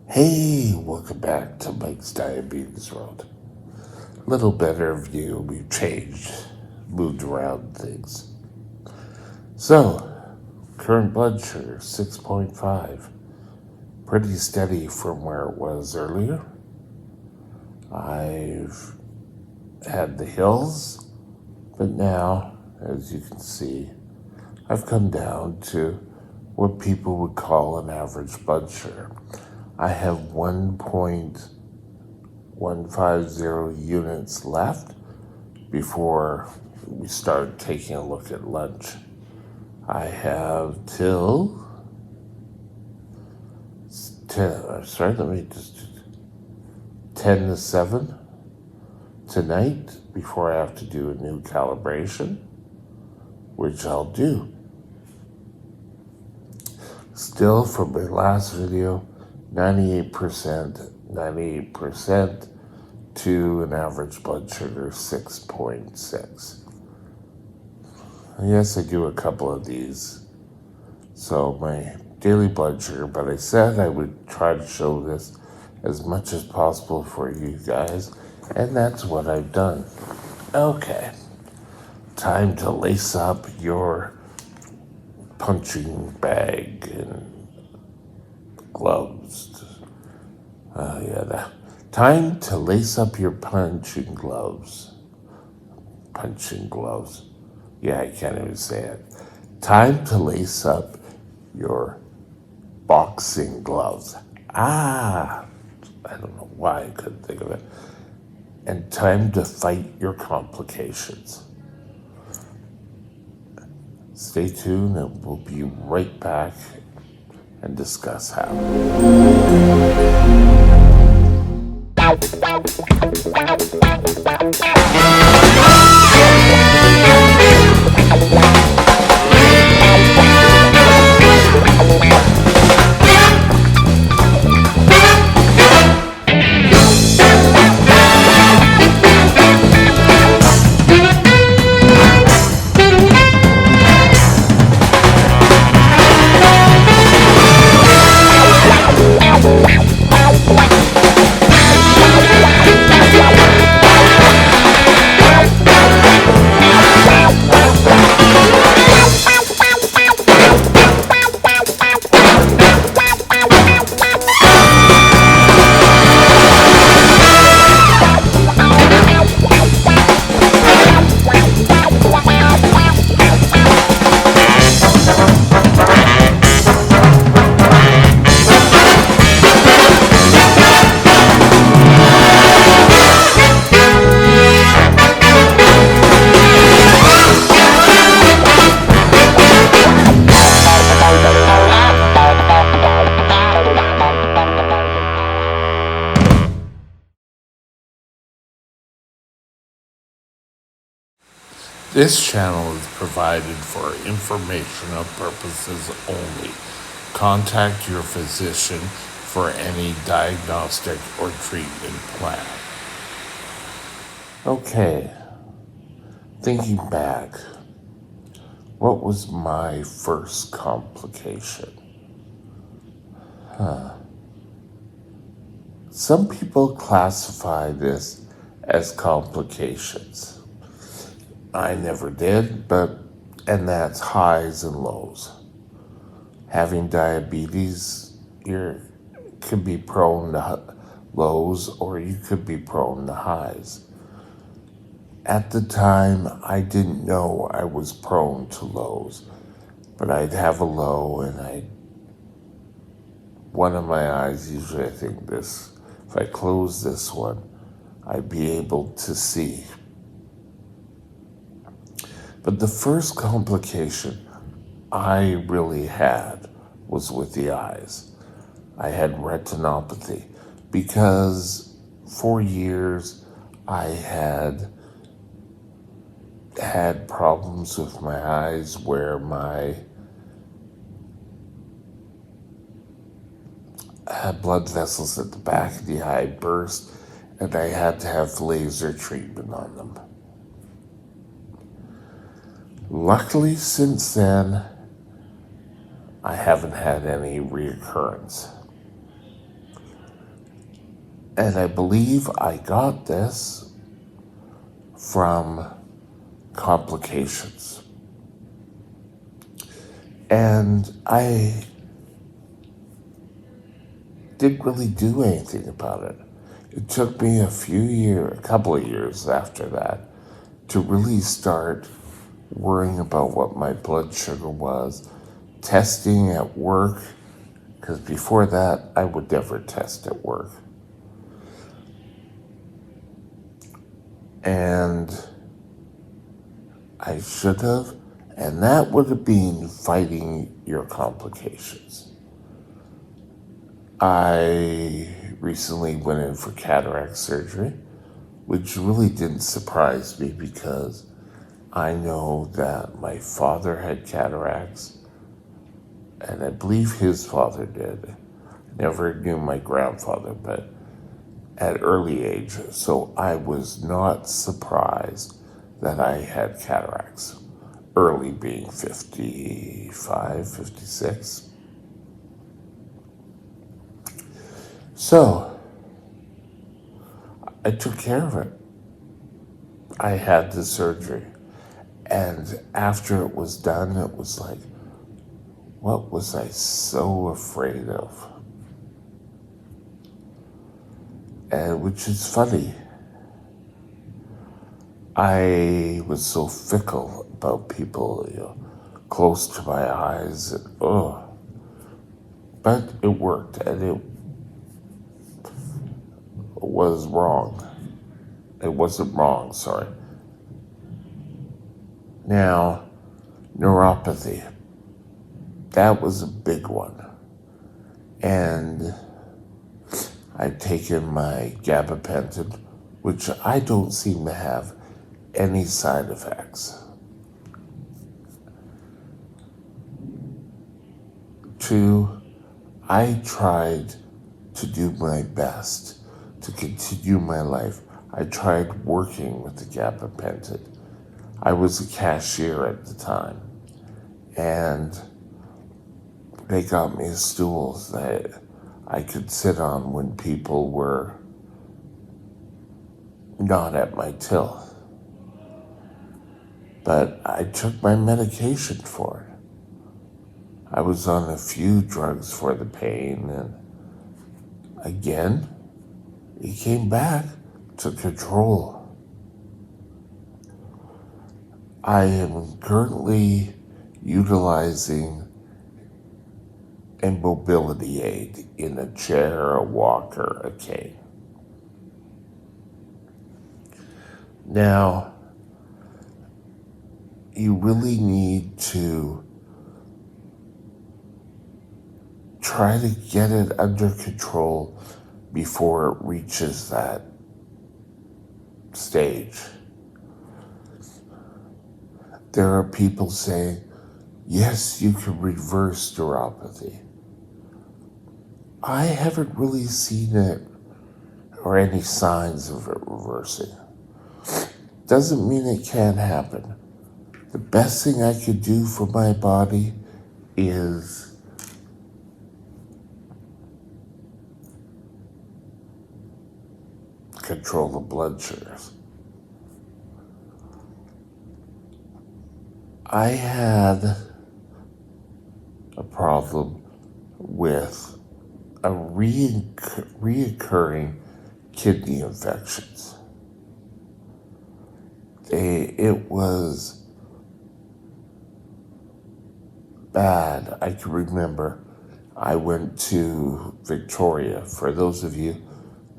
Hey, welcome back to Mike's Diabetes World. Little better view, we've changed, moved around things. So, current blood sugar 6.5, pretty steady from where it was earlier. I've had the hills, but now, as you can see, I've come down to what people would call an average blood sugar. I have 1.150 units left before we start taking a look at lunch. I have till 10, 10 to 7 tonight before I have to do a new calibration, which I'll do. Still, from my last video, 98% to an average blood sugar 6.6. Yes, I do a couple of these. So my daily blood sugar, but I said I would try to show this as much as possible for you guys, and that's what I've done. Okay, time to lace up your punching bag and gloves. Time to lace up your punching gloves. Punching gloves. Yeah, I can't even say it. Time to lace up your boxing gloves. I don't know why I couldn't think of it. And time to fight your complications. Stay tuned and we'll be right back and discuss how. This channel is provided for informational purposes only. Contact your physician for any diagnostic or treatment plan. Okay, thinking back, what was my first complication? Some people classify this as complications. I never did, and that's highs and lows. Having diabetes, you could be prone to lows or you could be prone to highs. At the time, I didn't know I was prone to lows, but I'd have a low and one of my eyes, usually I think this, if I close this one, I'd be able to see. But the first complication I really had was with the eyes. I had retinopathy because for years I had problems with my eyes where my blood vessels at the back of the eye burst and I had to have laser treatment on them. Luckily, since then, I haven't had any reoccurrence. And I believe I got this from complications. And I didn't really do anything about it. It took me a couple of years after that to really start worrying about what my blood sugar was, testing at work, because before that, I would never test at work. And I should have, and that would have been fighting your complications. I recently went in for cataract surgery, which really didn't surprise me because I know that my father had cataracts, and I believe his father did. Never knew my grandfather, but at early age, so I was not surprised that I had cataracts, early being 55, 56. So I took care of it. I had the surgery. And after it was done, it was like, what was I so afraid of? And which is funny. I was so fickle about people, close to my eyes. And, but it worked, and it was wrong. It wasn't wrong, sorry. Now, neuropathy. That was a big one. And I've taken my gabapentin, which I don't seem to have any side effects. 2, I tried to do my best to continue my life. I tried working with the gabapentin. I was a cashier at the time, and they got me stools that I could sit on when people were not at my till. But I took my medication for it. I was on a few drugs for the pain, and again, it came back to control. I am currently utilizing a mobility aid in a chair, a walker, a cane. Now, you really need to try to get it under control before it reaches that stage. There are people saying, yes, you can reverse neuropathy. I haven't really seen it or any signs of it reversing. Doesn't mean it can't happen. The best thing I could do for my body is control the blood sugars. I had a problem with a reoccurring kidney infections. It was bad. I can remember I went to Victoria. For those of you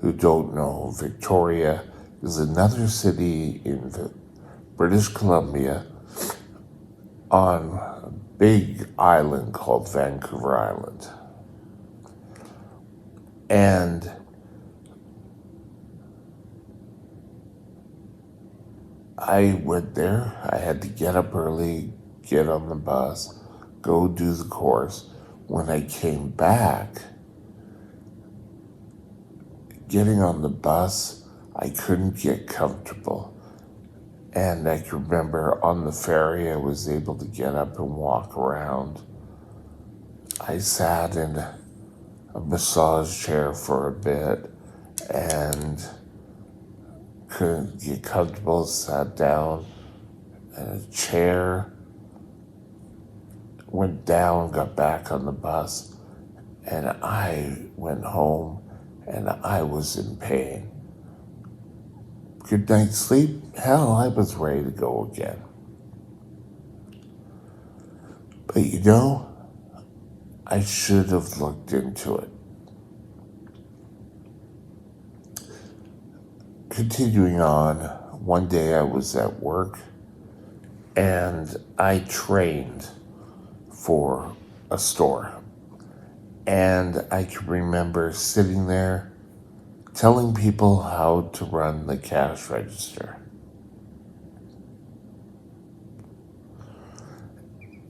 who don't know, Victoria is another city in British Columbia on a big island called Vancouver Island. And I went there. I had to get up early, get on the bus, go do the course. When I came back, getting on the bus, I couldn't get comfortable. And I can remember on the ferry, I was able to get up and walk around. I sat in a massage chair for a bit, and couldn't get comfortable, sat down in a chair, went down, got back on the bus, and I went home and I was in pain. Good night's sleep? Hell, I was ready to go again. But I should have looked into it. Continuing on, one day I was at work and I trained for a store. And I can remember sitting there telling people how to run the cash register.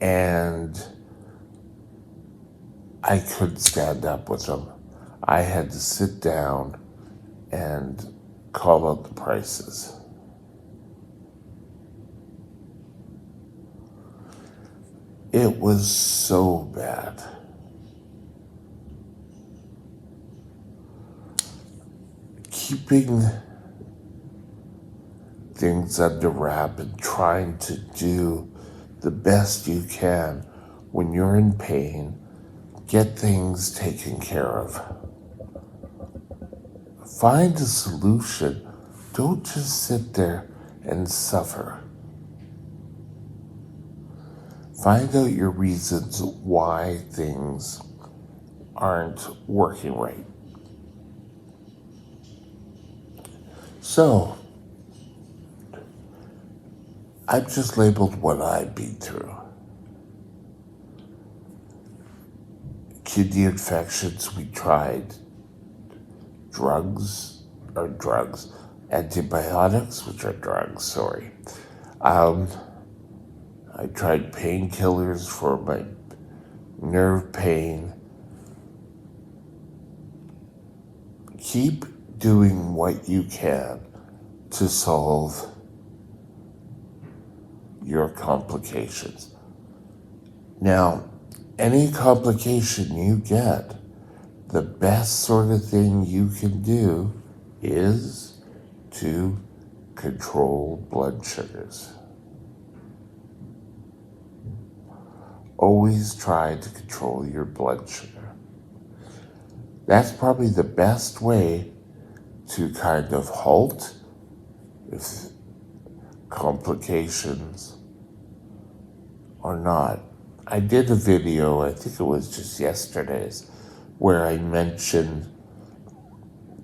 And I couldn't stand up with them. I had to sit down and call out the prices. It was so bad. Keeping things under wrap and trying to do the best you can when you're in pain, get things taken care of. Find a solution. Don't just sit there and suffer. Find out your reasons why things aren't working right. So, I've just labeled what I've been through. Kidney infections, we tried antibiotics, which are drugs, sorry. I tried painkillers for my nerve pain. Keep doing what you can to solve your complications. Now, any complication you get, the best sort of thing you can do is to control blood sugars. Always try to control your blood sugar. That's probably the best way to kind of halt if complications or not. I did a video, I think it was just yesterday's, where I mentioned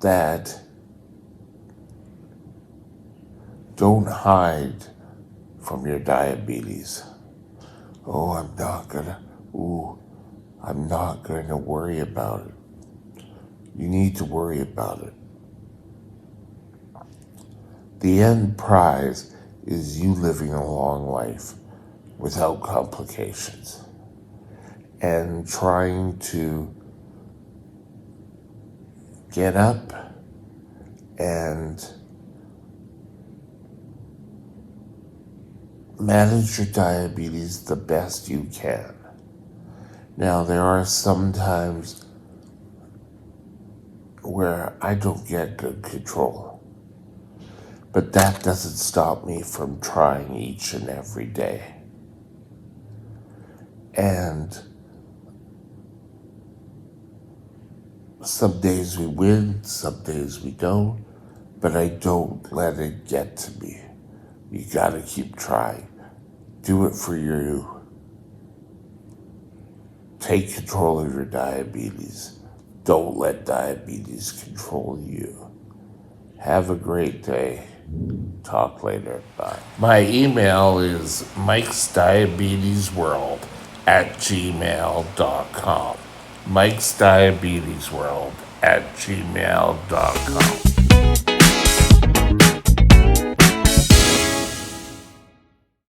that don't hide from your diabetes. Oh, I'm not going to worry about it. You need to worry about it. The end prize is you living a long life without complications and trying to get up and manage your diabetes the best you can. Now, there are some times where I don't get good control, but that doesn't stop me from trying each and every day. And some days we win, some days we don't, but I don't let it get to me. You gotta keep trying. Do it for you. Take control of your diabetes. Don't let diabetes control you. Have a great day. Talk later. Bye. My email is mikesdiabetesworld@gmail.com. mikesdiabetesworld@gmail.com.